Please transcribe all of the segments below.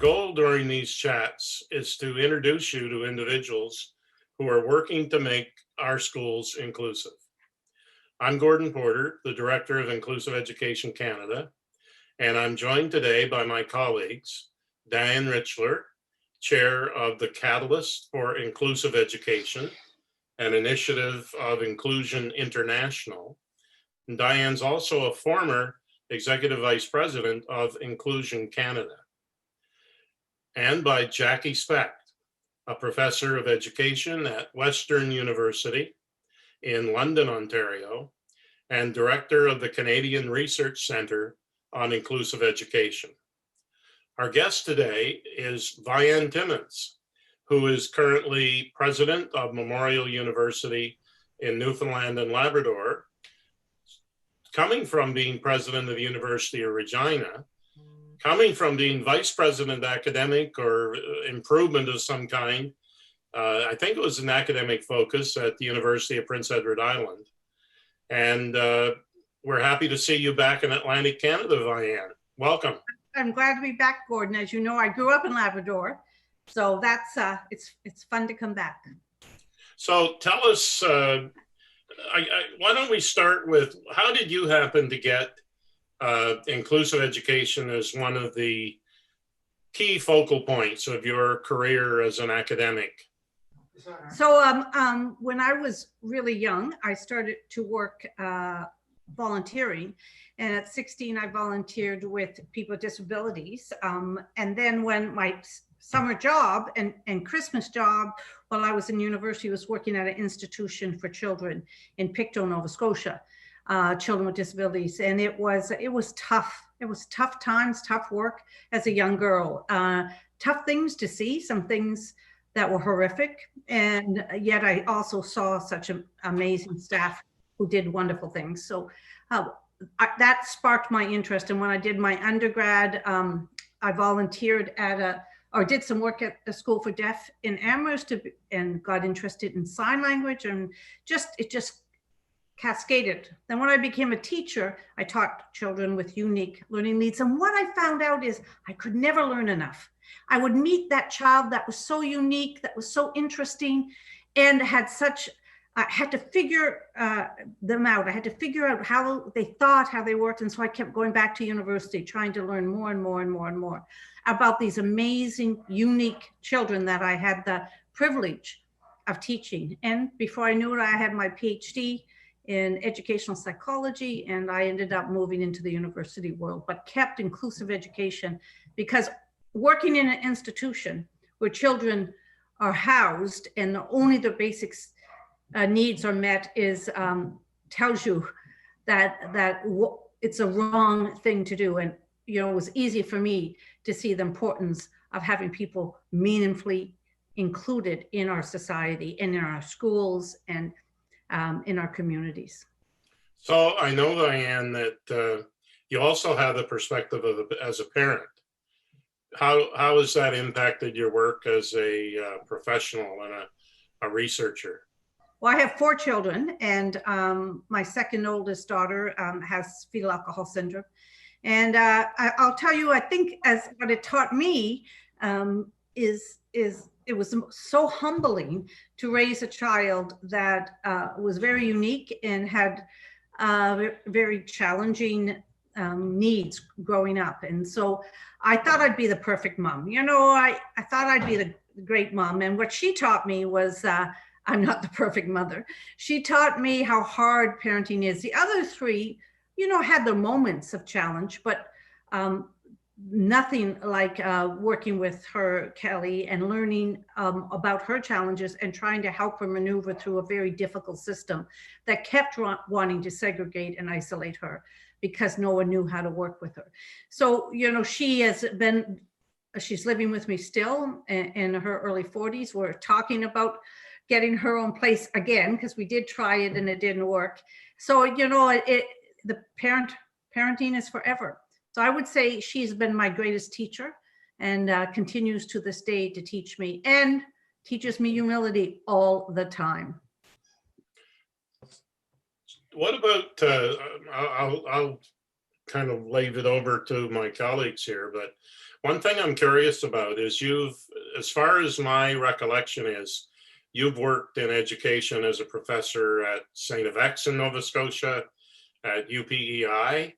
goal during these chats is to introduce you to individuals who are working to make our schools inclusive. I'm Gordon Porter, the Director of Inclusive Education Canada, and I'm joined today by my colleagues, Vianne Timmons, Chair of the Catalyst for Inclusive Education, an initiative of Inclusion International. And Diane's also a former Executive Vice President of Inclusion Canada. And by Jackie Specht, a Professor of Education at Western University in London, Ontario, and Director of the Canadian Research Centre on Inclusive Education. Our guest today is Vianne Timmons, who is currently President of Memorial University in Newfoundland and Labrador. Coming from being President of the University of Regina, coming from being Vice President Academic or improvement of some kind, I think it was an academic focus at the University of Prince Edward Island. And we're happy to see you back in Atlantic Canada, Vianne. Welcome. I'm glad to be back, Gordon. As you know, I grew up in Labrador, so that's it's fun to come back. So tell us, why don't we start with, how did you happen to get inclusive education as one of the key focal points of your career as an academic? So when I was really young, I started to work volunteering. And at 16, I volunteered with people with disabilities. And then when my summer job and Christmas job while I was in university was working at an institution for children in Pictou, Nova Scotia, children with disabilities. And it was tough. It was tough times, tough work as a young girl, tough things to see, some things that were horrific. And yet I also saw such an amazing staff who did wonderful things. So that sparked my interest. And when I did my undergrad, I volunteered or did some work at the School for Deaf in Amherst and got interested in sign language, and it just cascaded. Then when I became a teacher, I taught children with unique learning needs. And what I found out is I could never learn enough. I would meet that child that was so unique, that was so interesting, and had I had to figure them out. I had to figure out how they thought, how they worked. And so I kept going back to university, trying to learn more and more and more and more about these amazing, unique children that I had the privilege of teaching. And before I knew it, I had my PhD in educational psychology, and I ended up moving into the university world, but kept inclusive education because working in an institution where children are housed and only the basics needs are met tells you that it's a wrong thing to do. And it was easy for me to see the importance of having people meaningfully included in our society and in our schools and in our communities. So I know, Vianne, that you also have the perspective as a parent. How has that impacted your work as a professional and a researcher? Well, I have 4 children, and my second oldest daughter has fetal alcohol syndrome. And I'll tell you, I think what it taught me is it was so humbling to raise a child that was very unique and had very challenging needs growing up. And so I thought I'd be the perfect mom. I thought I'd be the great mom. And what she taught me was I'm not the perfect mother. She taught me how hard parenting is. The other 3, had their moments of challenge, but nothing like working with her, Kelly, and learning about her challenges and trying to help her maneuver through a very difficult system that kept wanting to segregate and isolate her because no one knew how to work with her. So, she's living with me still in her early 40s. We're talking about getting her own place again, because we did try it and it didn't work. So, the parenting is forever. So I would say she's been my greatest teacher and continues to this day to teach me and teaches me humility all the time. What about, I'll kind of leave it over to my colleagues here, but One thing I'm curious about is as far as my recollection is, you've worked in education as a professor at St. FX in Nova Scotia, at UPEI,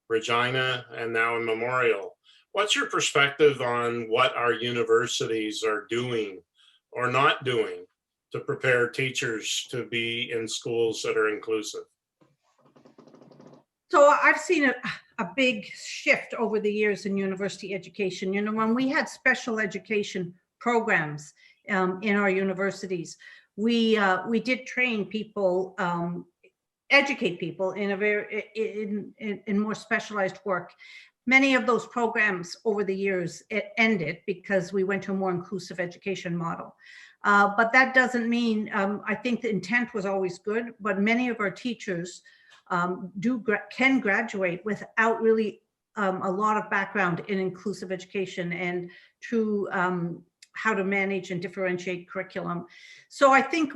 Regina, and now in Memorial. What's your perspective on what our universities are doing or not doing to prepare teachers to be in schools that are inclusive? So I've seen a big shift over the years in university education. You know, when we had special education programs in our universities, we did train people, educate people in a in more specialized work. Many of those programs over the years ended because we went to a more inclusive education model. But that doesn't mean, I think the intent was always good, but many of our teachers can graduate without really a lot of background in inclusive education and true how to manage and differentiate curriculum. So I think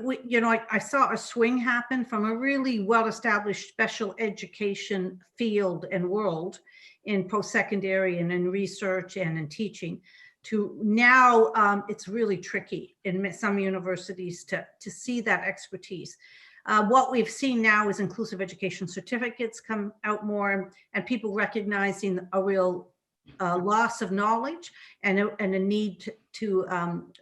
I saw a swing happen from a really well-established special education field and world in post-secondary and in research and in teaching to now it's really tricky in some universities to see that expertise. What we've seen now is inclusive education certificates come out more, and people recognizing a real loss of knowledge and a need to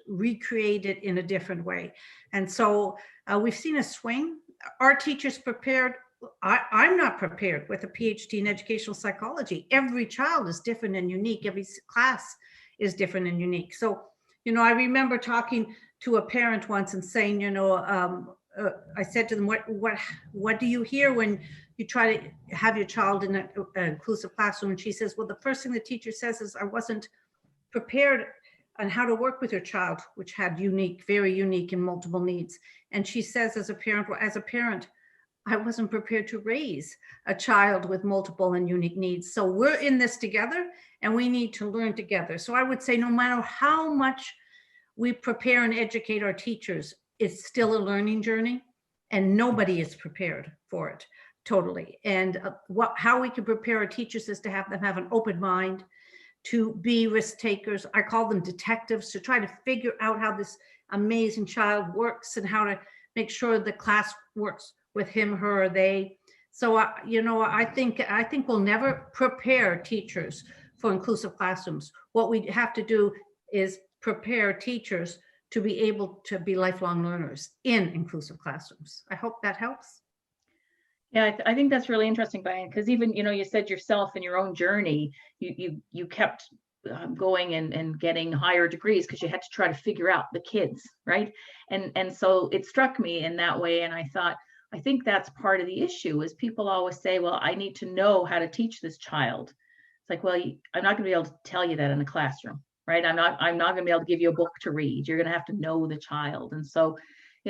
recreate it in a different way. And so we've seen a swing. Our teachers prepared. I'm not prepared with a PhD in educational psychology. Every child is different and unique. Every class is different and unique. So, I remember talking to a parent once and saying, I said to them, what do you hear when you try to have your child in an inclusive classroom? And she says, well, the first thing the teacher says is, I wasn't prepared on how to work with your child, which had very unique and multiple needs. And she says, as a parent, I wasn't prepared to raise a child with multiple and unique needs. So we're in this together and we need to learn together. So I would say no matter how much we prepare and educate our teachers, it's still a learning journey and nobody is prepared for it totally. And how we can prepare our teachers is to have them have an open mind, to be risk takers. I call them detectives, to try to figure out how this amazing child works and how to make sure the class works with him, her, or they. So, I think we'll never prepare teachers for inclusive classrooms. What we have to do is prepare teachers to be able to be lifelong learners in inclusive classrooms. I hope that helps. Yeah, I think that's really interesting, Vianne, because even, you said yourself in your own journey, you kept going and getting higher degrees because you had to try to figure out the kids, right? And so it struck me in that way. And I thought, I think that's part of the issue is people always say, well, I need to know how to teach this child. It's like, well, I'm not going to be able to tell you that in a classroom, right? I'm not going to be able to give you a book to read. You're going to have to know the child. And so,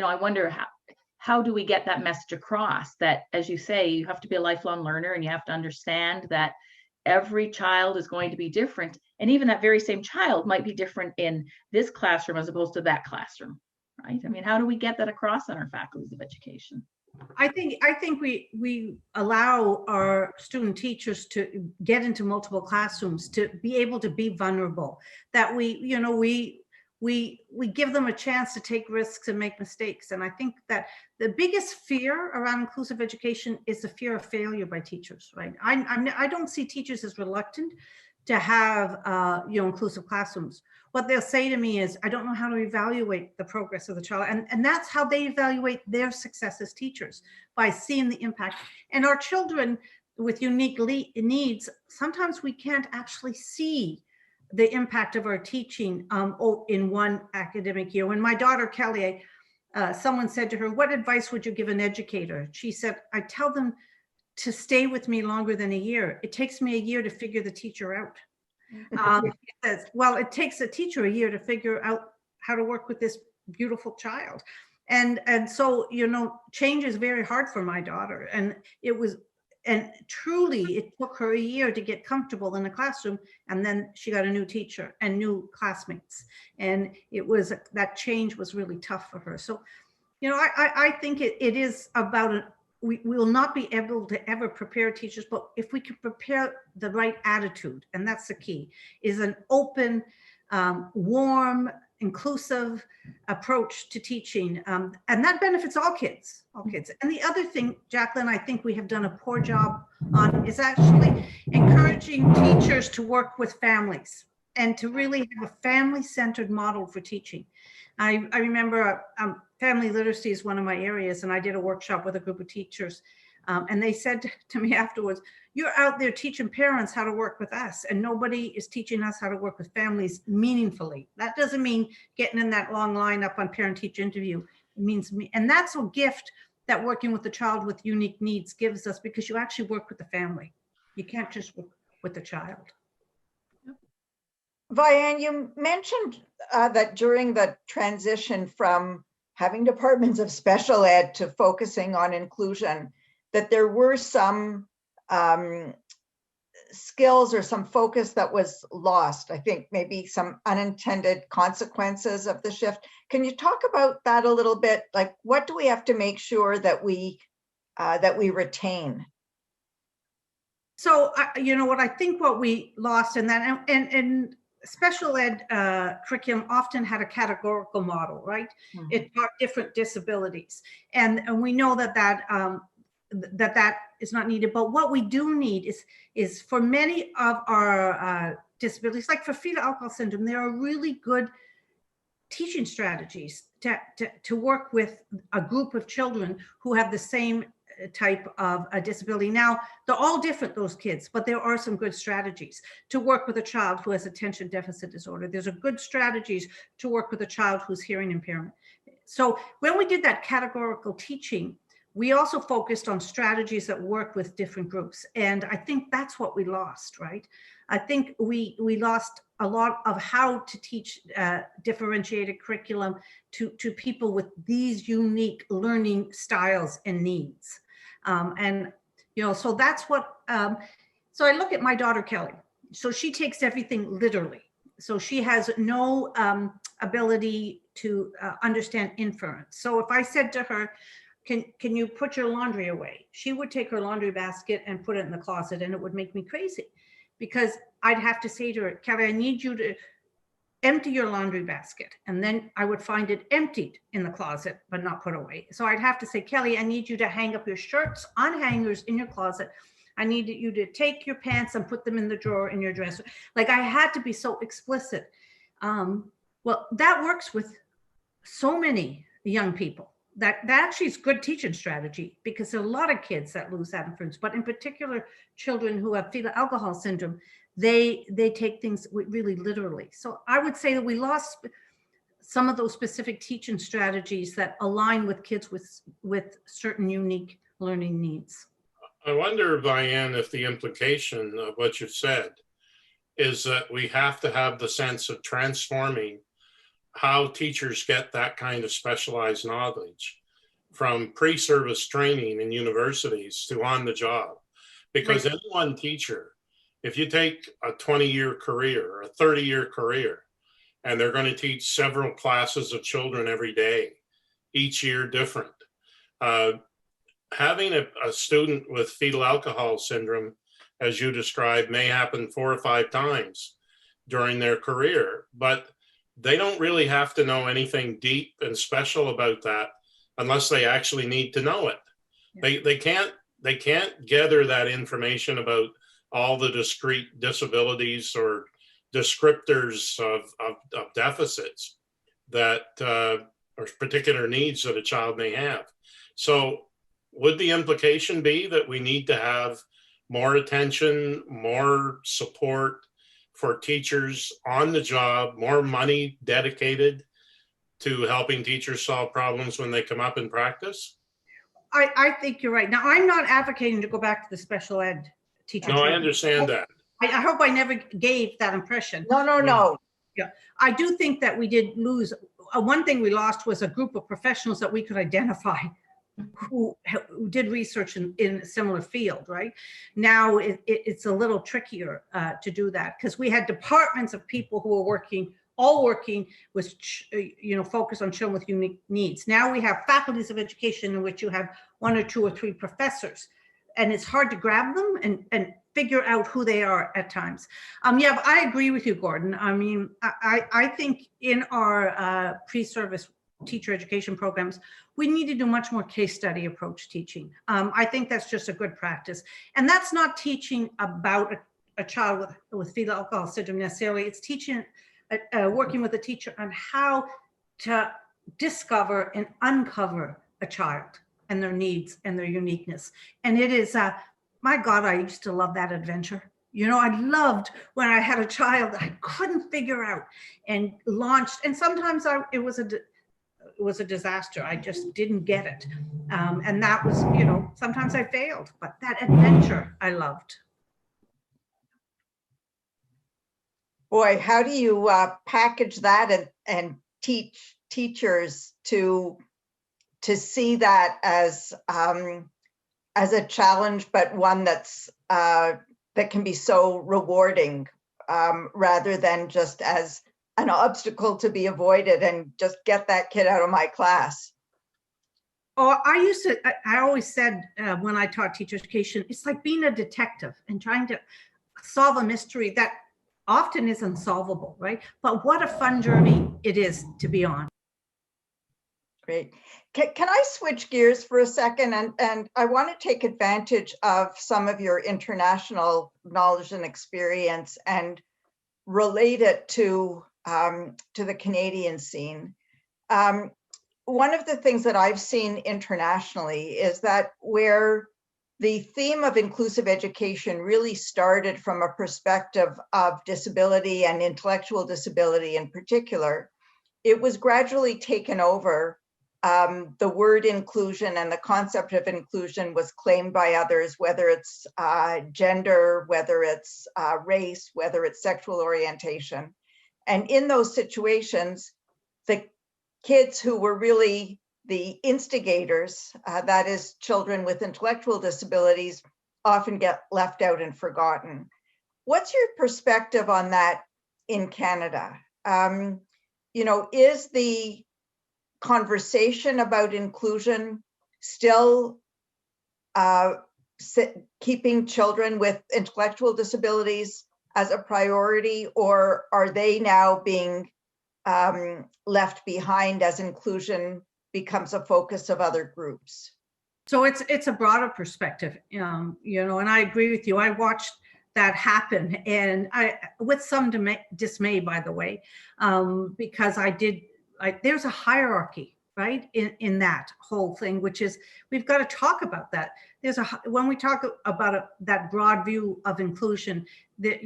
I wonder how do we get that message across that, as you say, you have to be a lifelong learner and you have to understand that every child is going to be different. And even that very same child might be different in this classroom as opposed to that classroom, right? I mean, how do we get that across in our faculties of education? I think we allow our student teachers to get into multiple classrooms, to be able to be vulnerable, that we give them a chance to take risks and make mistakes. And I think that the biggest fear around inclusive education is the fear of failure by teachers, right? I don't see teachers as reluctant to have inclusive classrooms. What they'll say to me is, I don't know how to evaluate the progress of the child. And that's how they evaluate their success as teachers, by seeing the impact. And our children with unique needs, sometimes we can't actually see the impact of our teaching in one academic year. When my daughter Kelly, someone said to her, what advice would you give an educator? She said, I tell them to stay with me longer than a year. It takes me a year to figure the teacher out. He says, well, it takes a teacher a year to figure out how to work with this beautiful child. And so, change is very hard for my daughter. And truly, it took her a year to get comfortable in the classroom. And then she got a new teacher and new classmates. And that change was really tough for her. So, I think it is about we will not be able to ever prepare teachers, but if we can prepare the right attitude, and that's the key, is an open, warm, inclusive approach to teaching. And that benefits all kids, all kids. And the other thing, Jacqueline, I think we have done a poor job on is actually encouraging teachers to work with families and to really have a family-centered model for teaching. I remember family literacy is one of my areas, and I did a workshop with a group of teachers, and they said to me afterwards, "You're out there teaching parents how to work with us, and nobody is teaching us how to work with families meaningfully." That doesn't mean getting in that long line up on parent-teacher interview. It means, and that's a gift that working with a child with unique needs gives us, because you actually work with the family. You can't just work with the child. Vianne, you mentioned that during the transition from having departments of special ed to focusing on inclusion, that there were some skills or some focus that was lost. I think maybe some unintended consequences of the shift. Can you talk about that a little bit? Like, what do we have to make sure that we retain? So, you know what, I think what we lost in that, and special ed curriculum often had a categorical model, right? Mm-hmm. It taught different disabilities. And we know that that is not needed. But what we do need is for many of our disabilities, like for fetal alcohol syndrome, there are really good teaching strategies to work with a group of children who have the same type of a disability. Now, they're all different, those kids, but there are some good strategies to work with a child who has attention deficit disorder. There's a good strategies to work with a child who's hearing impairment. So when we did that categorical teaching, we also focused on strategies that work with different groups. And I think that's what we lost, right? I think we lost a lot of how to teach differentiated curriculum to people with these unique learning styles and needs. And, you know, so that's what, so I look at my daughter, Kelly. So she takes everything literally. So she has no ability to understand inference. So if I said to her, can you put your laundry away? She would take her laundry basket and put it in the closet, and it would make me crazy, because I'd have to say to her, Kelly, I need you to empty your laundry basket. And then I would find it emptied in the closet, but not put away. So I'd have to say, Kelly, I need you to hang up your shirts on hangers in your closet. I need you to take your pants and put them in the drawer in your dresser. Like, I had to be so explicit. Well, that works with so many young people. That actually is good teaching strategy, because there are a lot of kids that lose that inference, but in particular, children who have fetal alcohol syndrome, they take things really literally. So I would say that we lost some of those specific teaching strategies that align with kids with certain unique learning needs. I wonder, Vianne, if the implication of what you've said is that we have to have the sense of transforming how teachers get that kind of specialized knowledge from pre-service training in universities to on the job. Because any one teacher, if you take a 20-year career or a 30-year career, and they're going to teach several classes of children every day, each year different, having a student with fetal alcohol syndrome, as you described, may happen 4 or 5 times during their career, but they don't really have to know anything deep and special about that unless they actually need to know it. Yeah. They can't gather that information about all the discrete disabilities or descriptors of deficits that or particular needs that a child may have. So would the implication be that we need to have more attention, more support for teachers on the job, more money dedicated to helping teachers solve problems when they come up in practice? I think you're right. Now, I'm not advocating to go back to the special ed teacher. No, I understand that. I hope I never gave that impression. No. Yeah, I do think that we did lose. One thing we lost was a group of professionals that we could identify who did research in a similar field, right? Now it's a little trickier to do that, because we had departments of people who were working all working with, focus on children with unique needs. Now we have faculties of education in which you have 1 or 2 or 3 professors, and it's hard to grab them and figure out who they are at times. Yeah, I agree with you, Gordon. I mean, I think in our pre-service teacher education programs, we need to do much more case study approach teaching. I think that's just a good practice. And that's not teaching about a child with fetal alcohol syndrome necessarily. It's teaching, working with a teacher on how to discover and uncover a child and their needs and their uniqueness. And it is, my God, I used to love that adventure. I loved when I had a child I couldn't figure out and launched. And sometimes it was a disaster. I just didn't get it. And that was, sometimes I failed, but that adventure I loved. Boy, how do you package that and teach teachers to see that as a challenge, but one that's that can be so rewarding, rather than just as an obstacle to be avoided and just get that kid out of my class? Oh, I always said when I taught teacher education, it's like being a detective and trying to solve a mystery that often is unsolvable, right? But what a fun journey it is to be on. Great. Can I switch gears for a second? And I want to take advantage of some of your international knowledge and experience and relate it to the Canadian scene. One of the things that I've seen internationally is that where the theme of inclusive education really started from a perspective of disability and intellectual disability in particular, it was gradually taken over. The word inclusion and the concept of inclusion was claimed by others, whether it's gender, whether it's race, whether it's sexual orientation. And in those situations, the kids who were really the instigators, that is children with intellectual disabilities, often get left out and forgotten. What's your perspective on that in Canada? Is the conversation about inclusion still keeping children with intellectual disabilities as a priority, or are they now being left behind as inclusion becomes a focus of other groups? So it's a broader perspective, and I agree with you. I watched that happen, and with some dismay, by the way, because there's a hierarchy, right, in that whole thing, which is, we've got to talk about that. When we talk about that broad view of inclusion, that,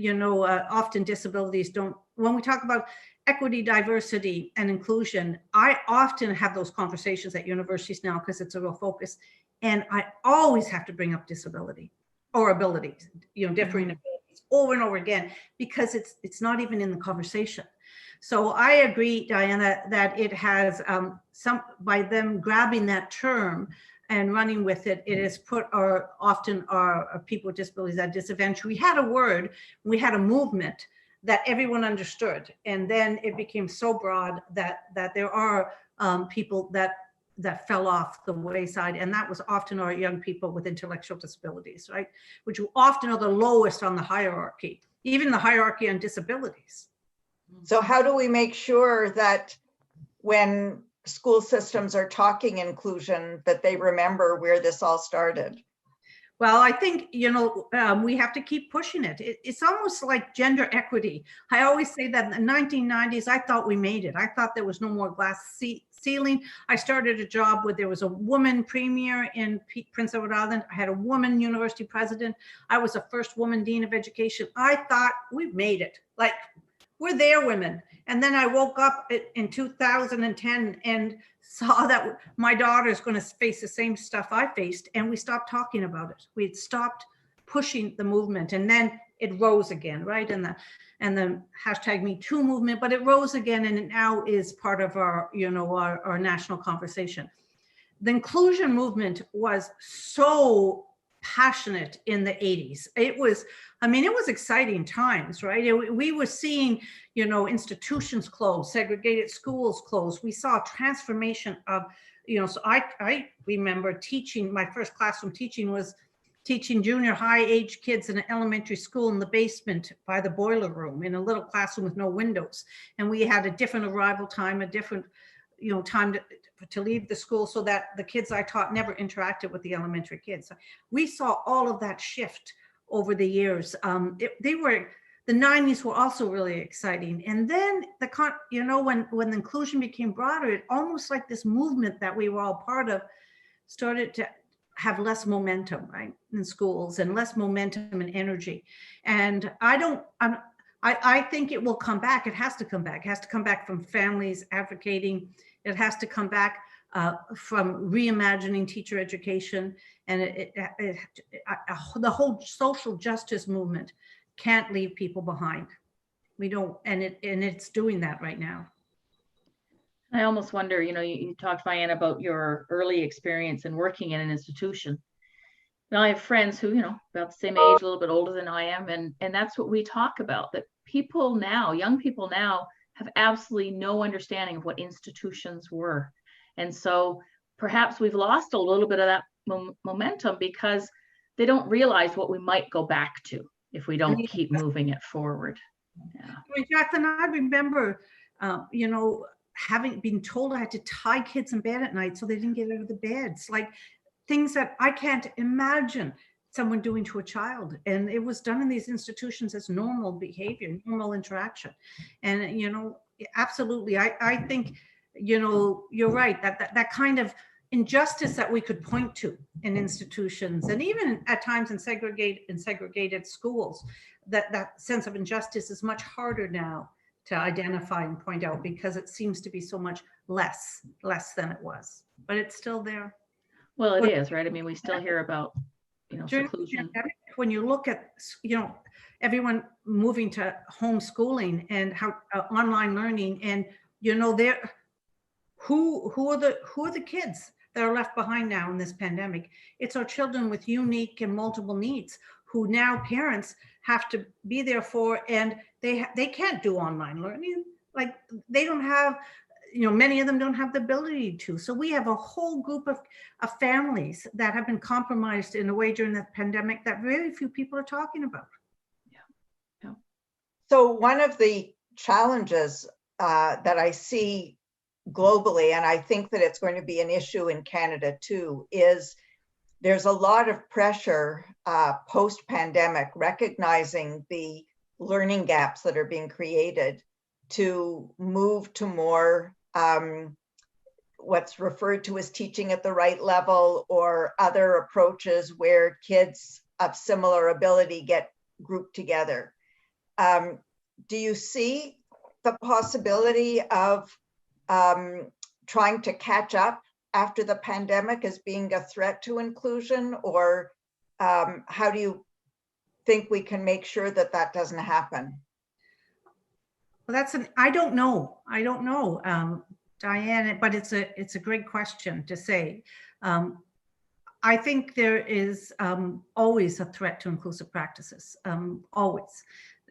often disabilities don't, when we talk about equity, diversity, and inclusion, I often have those conversations at universities now because it's a real focus. And I always have to bring up disability or abilities, differing abilities over and over again, because it's not even in the conversation. So I agree, Diana, that it has by them grabbing that term and running with it, it has put often our people with disabilities at disadvantage. We had a word, we had a movement that everyone understood, and then it became so broad that there are people that fell off the wayside, and that was often our young people with intellectual disabilities, right? Which often are the lowest on the hierarchy, even the hierarchy on disabilities. So how do we make sure that when school systems are talking inclusion, that they remember where this all started? Well, I think, we have to keep pushing it. It's almost like gender equity. I always say that in the 1990s, I thought we made it. I thought there was no more glass ceiling. I started a job where there was a woman premier in Prince Edward Island. I had a woman university president. I was the first woman dean of education. I thought we've made it. Like, we're there, women. And then I woke up in 2010 and saw that my daughter is going to face the same stuff I faced, and we stopped talking about it. We had stopped pushing the movement, and then it rose again, right? And the hashtag Me Too movement, but it rose again, and it now is part of our, our national conversation. The inclusion movement was so passionate in the 80s. It was, I mean, it was exciting times, right? We were seeing, you know, institutions close, segregated schools close. We saw transformation of, you know, so I remember teaching, my first classroom teaching was teaching junior high age kids in an elementary school in the basement by the boiler room in a little classroom with no windows. And we had a different arrival time, a different, you know, time to leave the school, so that the kids I taught never interacted with the elementary kids. So we saw all of that shift over the years. The 90s were also really exciting. And then you know, when the inclusion became broader, it almost like this movement that we were all part of started to have less momentum, right, in schools, and less momentum and energy. And I think it will come back. It has to come back. It has to come back from families advocating. It has to come back from reimagining teacher education. And the whole social justice movement can't leave people behind. We don't, and it's doing that right now. I almost wonder, you know, you talked, Vianne, about your early experience in working in an institution. Now I have friends who, you know, about the same age, a little bit older than I am, and that's what we talk about, that people now, young people now, have absolutely no understanding of what institutions were. And so perhaps we've lost a little bit of that momentum because they don't realize what we might go back to if we don't keep moving it forward. Yeah. Jacqueline, I remember, you know, having been told I had to tie kids in bed at night so they didn't get out of the beds, like things that I can't imagine someone doing to a child. And it was done in these institutions as normal behavior, normal interaction. And, you know, absolutely. I think, you know, you're right, that kind of injustice that we could point to in institutions, and even at times in segregated schools, that sense of injustice is much harder now to identify and point out, because it seems to be so much less than it was, but it's still there. Well, it is, right? I mean, we still hear about, you know, seclusion. When you look at, you know, everyone moving to homeschooling and how online learning, and, you know, who are the kids that are left behind now in this pandemic? It's our children with unique and multiple needs, who now parents have to be there for, and they can't do online learning. Like, they don't have, you know, many of them don't have the ability to. So we have a whole group of families that have been compromised in a way during the pandemic that very few people are talking about. Yeah. So one of the challenges that I see globally, and I think that it's going to be an issue in Canada too, is there's a lot of pressure post-pandemic, recognizing the learning gaps that are being created, to move to more what's referred to as teaching at the right level, or other approaches where kids of similar ability get grouped together. Do you see the possibility of trying to catch up after the pandemic as being a threat to inclusion, or how do you think we can make sure that that doesn't happen? Well, I don't know, Diane, but it's a great question to say. I think there is always a threat to inclusive practices, always.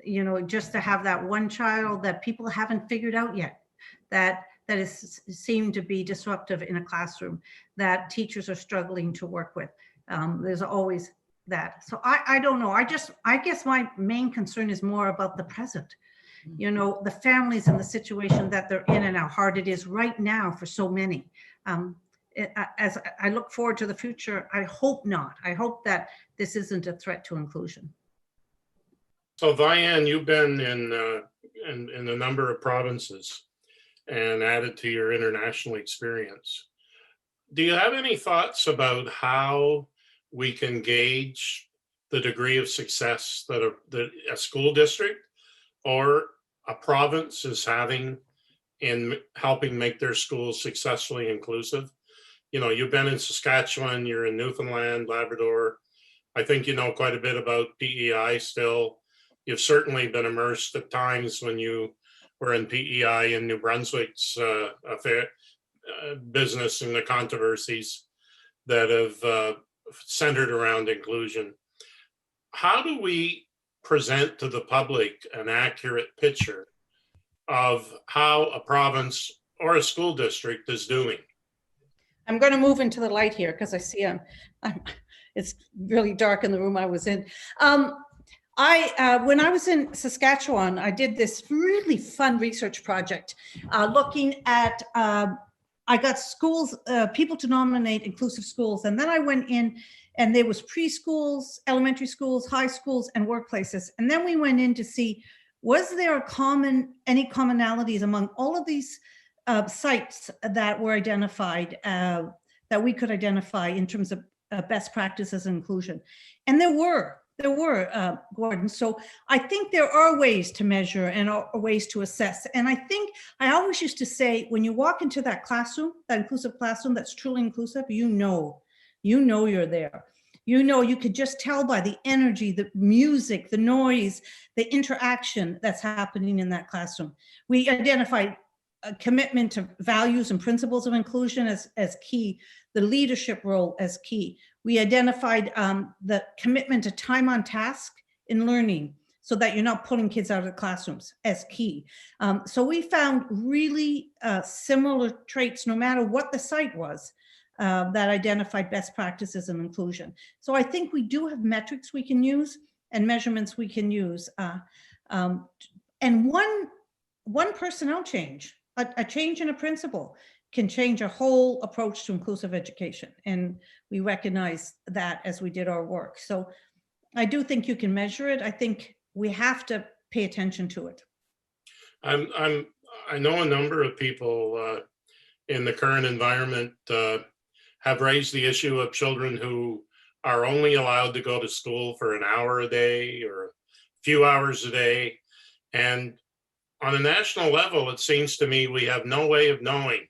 You know, just to have that one child that people haven't figured out yet, that is seemed to be disruptive in a classroom, that teachers are struggling to work with. There's always that. So I don't know. I guess my main concern is more about the present. You know, the families and the situation that they're in, and how hard it is right now for so many. As I look forward to the future, I hope not. I hope that this isn't a threat to inclusion. So Vianne, you've been in a number of provinces and added to your international experience. Do you have any thoughts about how we can gauge the degree of success that a school district or a province is having in helping make their schools successfully inclusive? You know, you've been in Saskatchewan, you're in Newfoundland, Labrador. I think you know quite a bit about PEI still. You've certainly been immersed at times when you were in PEI in New Brunswick's business and the controversies that have centered around inclusion. How do we present to the public an accurate picture of how a province or a school district is doing? I'm going to move into the light here because I see it's really dark in the room I was in. When I was in Saskatchewan, I did this really fun research project looking at, I got schools, people to nominate inclusive schools. And then I went in and there was preschools, elementary schools, high schools, and workplaces. And then we went in to see, was there any commonalities among all of these sites that were identified, that we could identify in terms of best practices and inclusion. And there were, Gordon. So I think there are ways to measure and ways to assess. And I think I always used to say, when you walk into that classroom, that inclusive classroom that's truly inclusive, you know you're there. You know, you could just tell by the energy, the music, the noise, the interaction that's happening in that classroom. We identified a commitment to values and principles of inclusion as key, the leadership role as key. We identified the commitment to time on task in learning so that you're not pulling kids out of the classrooms as key. So we found really similar traits, no matter what the site was, that identified best practices in inclusion. So I think we do have metrics we can use and measurements we can use. And one personnel change, a change in a principal can change a whole approach to inclusive education. And we recognize that as we did our work. So I do think you can measure it. I think we have to pay attention to it. I know a number of people in the current environment have raised the issue of children who are only allowed to go to school for an hour a day or a few hours a day. And on a national level, it seems to me we have no way of knowing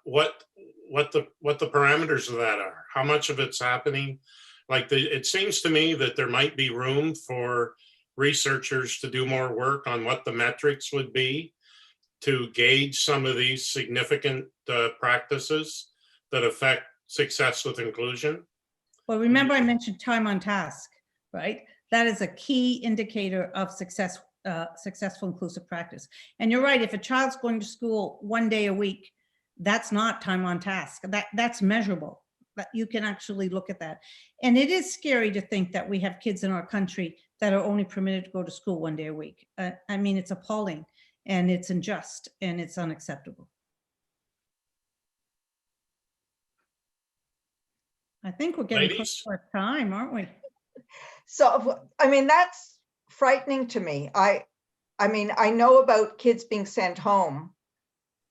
what the parameters of that are, how much of it's happening. It seems to me that there might be room for researchers to do more work on what the metrics would be to gauge some of these significant practices that affect success with inclusion. Well, remember I mentioned time on task, right? That is a key indicator of successful inclusive practice. And you're right, if a child's going to school one day a week, that's not time on task. That's measurable. But you can actually look at that. And it is scary to think that we have kids in our country that are only permitted to go to school one day a week. I mean, it's appalling and it's unjust and it's unacceptable. I think we're getting close to our time, aren't we? So, I mean, that's frightening to me. I mean, I know about kids being sent home.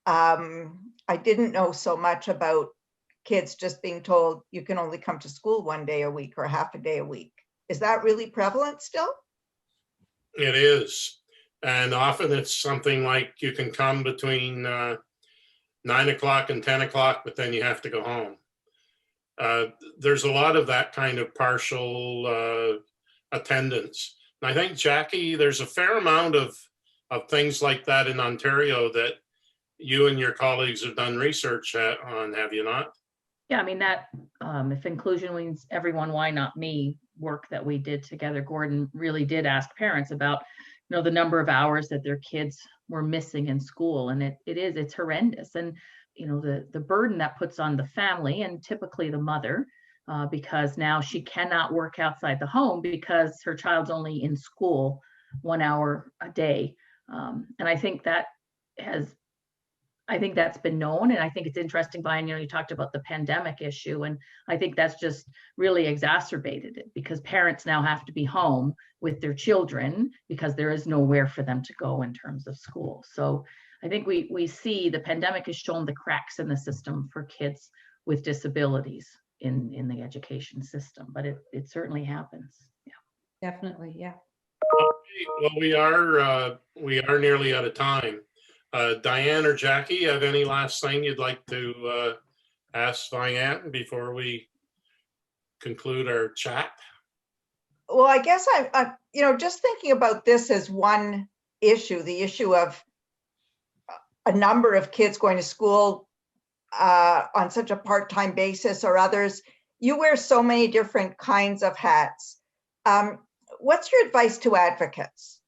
I didn't know so much about kids just being told you can only come to school one day a week or half a day a week. Is that really prevalent still? It is. And often it's something like you can come between 9 o'clock and 10 o'clock, but then you have to go home. There's a lot of that kind of partial attendance. And I think, Jackie, there's a fair amount of things like that in Ontario that you and your colleagues have done research on, have you not? Yeah, I mean, that if inclusion means everyone, why not me work that we did together, Gordon really did ask parents about, the number of hours that their kids were missing in school. And it's horrendous. And, the burden that puts on the family and typically the mother, because now she cannot work outside the home because her child's only in school 1 hour a day. And I think that's been known. And I think it's interesting, Vianne, you talked about the pandemic issue. And I think that's just really exacerbated it because parents now have to be home with their children because there is nowhere for them to go in terms of school. So I think we see the pandemic has shown the cracks in the system for kids with disabilities in the education system, but it certainly happens. Yeah, definitely. Yeah. Okay, well, we are nearly out of time. Diane or Jackie, have any last thing you'd like to ask Vianne before we conclude our chat? Well, I guess I just thinking about this as one issue, the issue of a number of kids going to school on such a part-time basis or others, you wear so many different kinds of hats. What's your advice to advocates?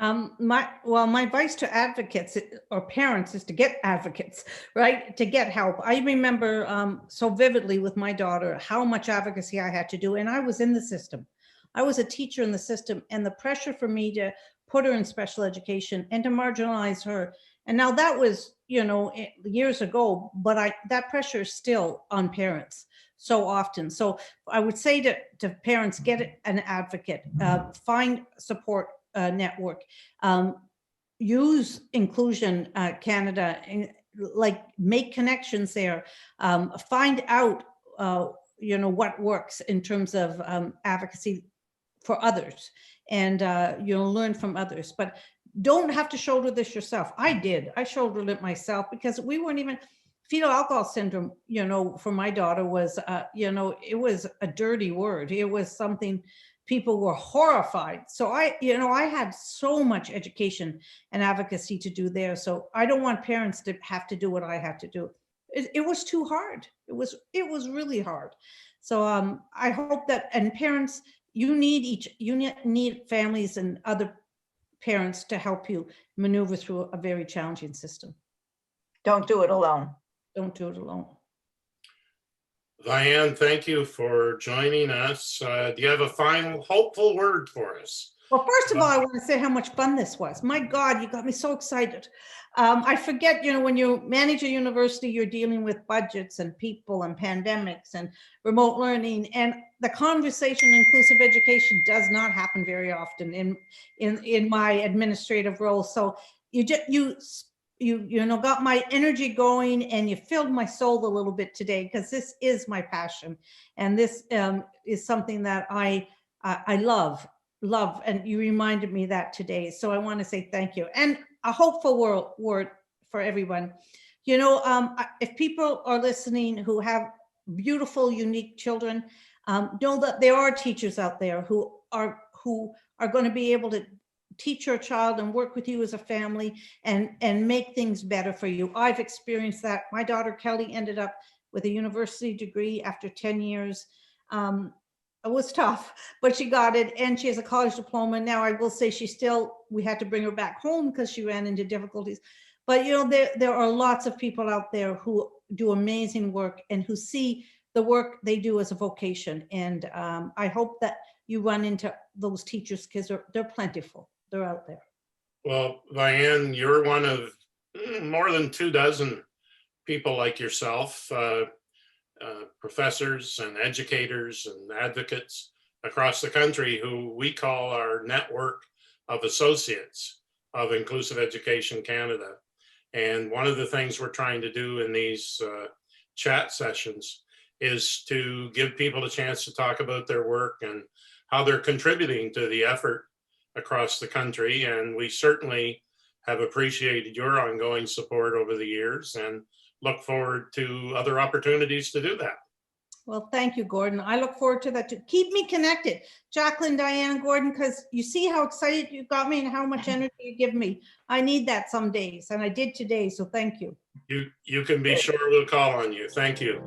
My advice to advocates or parents is to get advocates, right? To get help. I remember so vividly with my daughter how much advocacy I had to do, and I was in the system. I was a teacher in the system, and the pressure for me to put her in special education and to marginalize her. And now that was, years ago, but that pressure is still on parents so often. So I would say to parents, get an advocate, find support network, use Inclusion Canada, like make connections there, find out, what works in terms of advocacy for others, and learn from others. But don't have to shoulder this yourself. I shouldered it myself because we weren't even, fetal alcohol syndrome, for my daughter was, it was a dirty word. It was something people were horrified. So I had so much education and advocacy to do there. So I don't want parents to have to do what I had to do. It was too hard. It was really hard. So I hope that, and parents, you need families and other parents to help you maneuver through a very challenging system. Don't do it alone. Don't do it alone. Vianne, thank you for joining us. Do you have a final hopeful word for us? Well, first of all, I want to say how much fun this was. My God, you got me so excited. I forget, when you manage a university, you're dealing with budgets and people and pandemics and remote learning, and the conversation in inclusive education does not happen very often in my administrative role. So you got my energy going, and you filled my soul a little bit today, because this is my passion, and this is something that I love, and you reminded me that today. So I want to say thank you, and a hopeful word for everyone. If people are listening who have beautiful, unique children, know that there are teachers out there who are going to be able to teach your child and work with you as a family and make things better for you. I've experienced that. My daughter Kelly ended up with a university degree after 10 years. It was tough, but she got it, and she has a college diploma. Now I will say we had to bring her back home because she ran into difficulties. But there are lots of people out there who do amazing work and who see the work they do as a vocation. And I hope that you run into those teachers, because they're plentiful. They're out there. Well, Vianne, you're one of more than 24 people like yourself, professors and educators and advocates across the country who we call our network of associates of Inclusive Education Canada. And one of the things we're trying to do in these chat sessions is to give people a chance to talk about their work and how they're contributing to the effort across the country. And we certainly have appreciated your ongoing support over the years and look forward to other opportunities to do that. Well, thank you, Gordon. I look forward to that too. Keep me connected, Jacqueline, Diane, Gordon, because you see how excited you got me and how much energy you give me. I need that some days, and I did today, so thank you. You can be sure we'll call on you. Thank you.